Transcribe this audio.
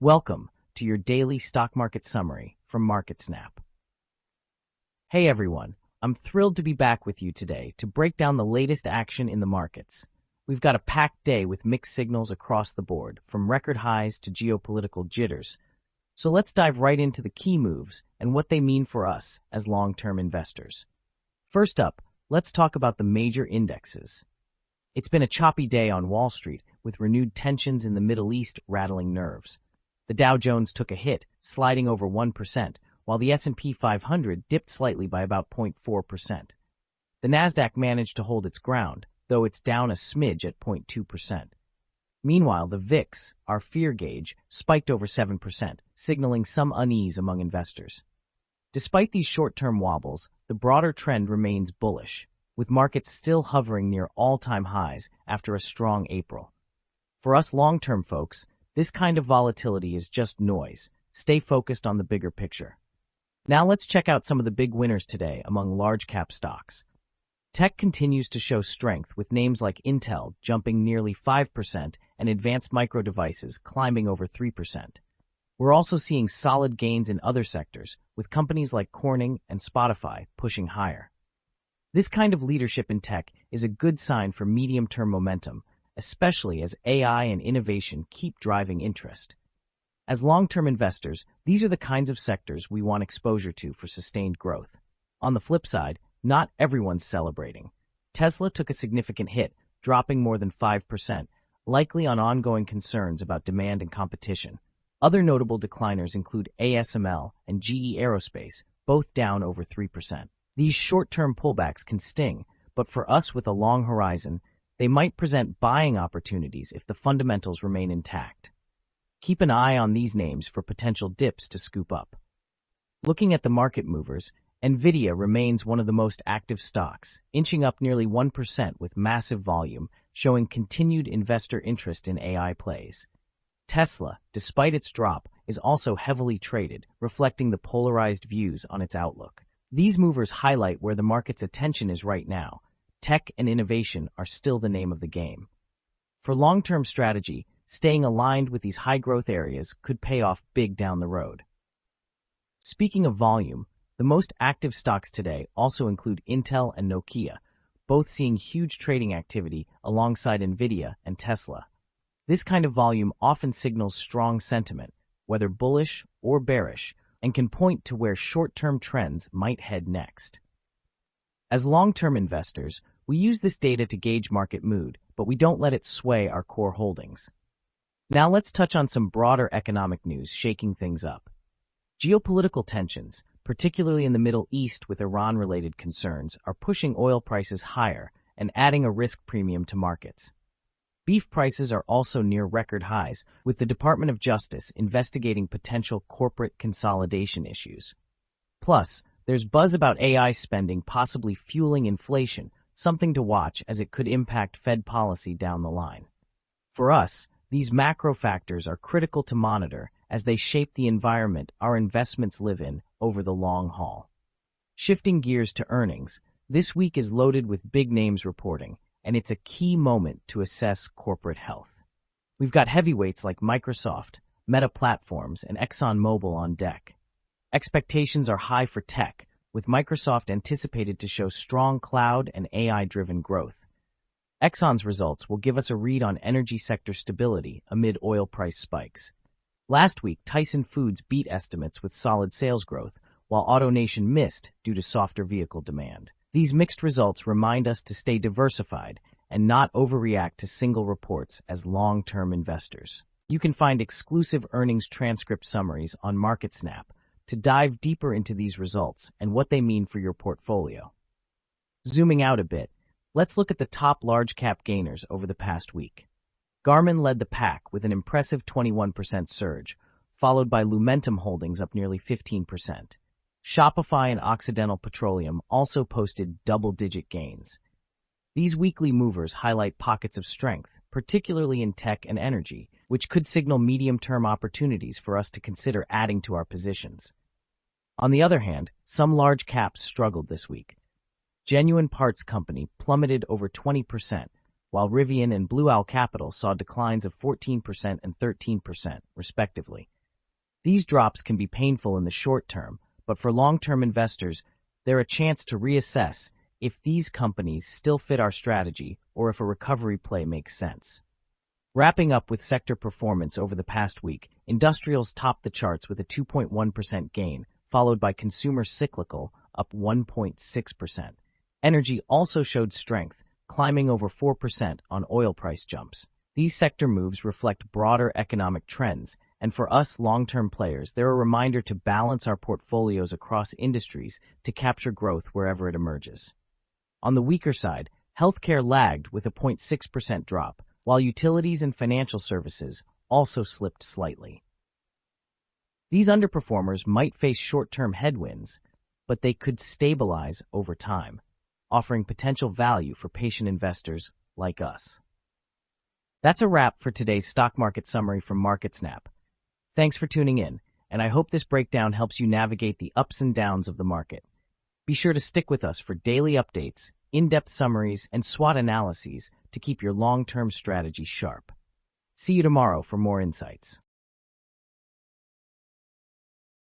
Welcome to your daily stock market summary from MarketSnap. Hey everyone, I'm thrilled to be back with you today to break down the latest action in the markets. We've got a packed day with mixed signals across the board, from record highs to geopolitical jitters. So let's dive right into the key moves and what they mean for us as long-term investors. First up, let's talk about the major indexes. It's been a choppy day on Wall Street, with renewed tensions in the Middle East rattling nerves. The Dow Jones took a hit, sliding over 1%, while the S&P 500 dipped slightly by about 0.4%. The Nasdaq managed to hold its ground, though it's down a smidge at 0.2%. Meanwhile, the VIX, our fear gauge, spiked over 7%, signaling some unease among investors. Despite these short-term wobbles, the broader trend remains bullish, with markets still hovering near all-time highs after a strong April. For us long-term folks, this kind of volatility is just noise. Stay focused on the bigger picture. Now let's check out some of the big winners today among large-cap stocks. Tech continues to show strength, with names like Intel jumping nearly 5% and Advanced Micro Devices climbing over 3%. We're also seeing solid gains in other sectors, with companies like Corning and Spotify pushing higher. This kind of leadership in tech is a good sign for medium-term momentum, especially as AI and innovation keep driving interest. As long-term investors, these are the kinds of sectors we want exposure to for sustained growth. On the flip side, not everyone's celebrating. Tesla took a significant hit, dropping more than 5%, likely on ongoing concerns about demand and competition. Other notable decliners include ASML and GE Aerospace, both down over 3%. These short-term pullbacks can sting, but for us with a long horizon, they might present buying opportunities if the fundamentals remain intact. Keep an eye on these names for potential dips to scoop up. Looking at the market movers, Nvidia remains one of the most active stocks, inching up nearly 1% with massive volume, showing continued investor interest in AI plays. Tesla, despite its drop, is also heavily traded, reflecting the polarized views on its outlook. These movers highlight where the market's attention is right now. Tech and innovation are still the name of the game. For long-term strategy, staying aligned with these high-growth areas could pay off big down the road. Speaking of volume, the most active stocks today also include Intel and Nokia, both seeing huge trading activity alongside Nvidia and Tesla. This kind of volume often signals strong sentiment, whether bullish or bearish, and can point to where short-term trends might head next. As long-term investors, we use this data to gauge market mood, but we don't let it sway our core holdings. Now let's touch on some broader economic news shaking things up. Geopolitical tensions, particularly in the Middle East with Iran-related concerns, are pushing oil prices higher and adding a risk premium to markets. Beef prices are also near record highs, with the Department of Justice investigating potential corporate consolidation issues. Plus, there's buzz about AI spending possibly fueling inflation, something to watch as it could impact Fed policy down the line. For us, these macro factors are critical to monitor as they shape the environment our investments live in over the long haul. Shifting gears to earnings, this week is loaded with big names reporting, and it's a key moment to assess corporate health. We've got heavyweights like Microsoft, Meta Platforms, and ExxonMobil on deck. Expectations are high for tech, with Microsoft anticipated to show strong cloud and AI-driven growth. Exxon's results will give us a read on energy sector stability amid oil price spikes. Last week, Tyson Foods beat estimates with solid sales growth, while AutoNation missed due to softer vehicle demand. These mixed results remind us to stay diversified and not overreact to single reports as long-term investors. You can find exclusive earnings transcript summaries on MarketSnap to dive deeper into these results and what they mean for your portfolio. Zooming out a bit, let's look at the top large-cap gainers over the past week. Garmin led the pack with an impressive 21% surge, followed by Lumentum Holdings up nearly 15%. Shopify and Occidental Petroleum also posted double-digit gains. These weekly movers highlight pockets of strength, particularly in tech and energy, which could signal medium-term opportunities for us to consider adding to our positions. On the other hand, some large caps struggled this week. Genuine Parts Company plummeted over 20%, while Rivian and Blue Owl Capital saw declines of 14% and 13%, respectively. These drops can be painful in the short term, but for long-term investors, they're a chance to reassess if these companies still fit our strategy or if a recovery play makes sense. Wrapping up with sector performance over the past week, industrials topped the charts with a 2.1% gain, followed by consumer cyclical, up 1.6%. Energy also showed strength, climbing over 4% on oil price jumps. These sector moves reflect broader economic trends, and for us long-term players, they're a reminder to balance our portfolios across industries to capture growth wherever it emerges. On the weaker side, healthcare lagged with a 0.6% drop, while utilities and financial services also slipped slightly. These underperformers might face short-term headwinds, but they could stabilize over time, offering potential value for patient investors like us. That's a wrap for today's stock market summary from MarketSnap. Thanks for tuning in, and I hope this breakdown helps you navigate the ups and downs of the market. Be sure to stick with us for daily updates, in-depth summaries, and SWOT analyses to keep your long-term strategy sharp. See you tomorrow for more insights.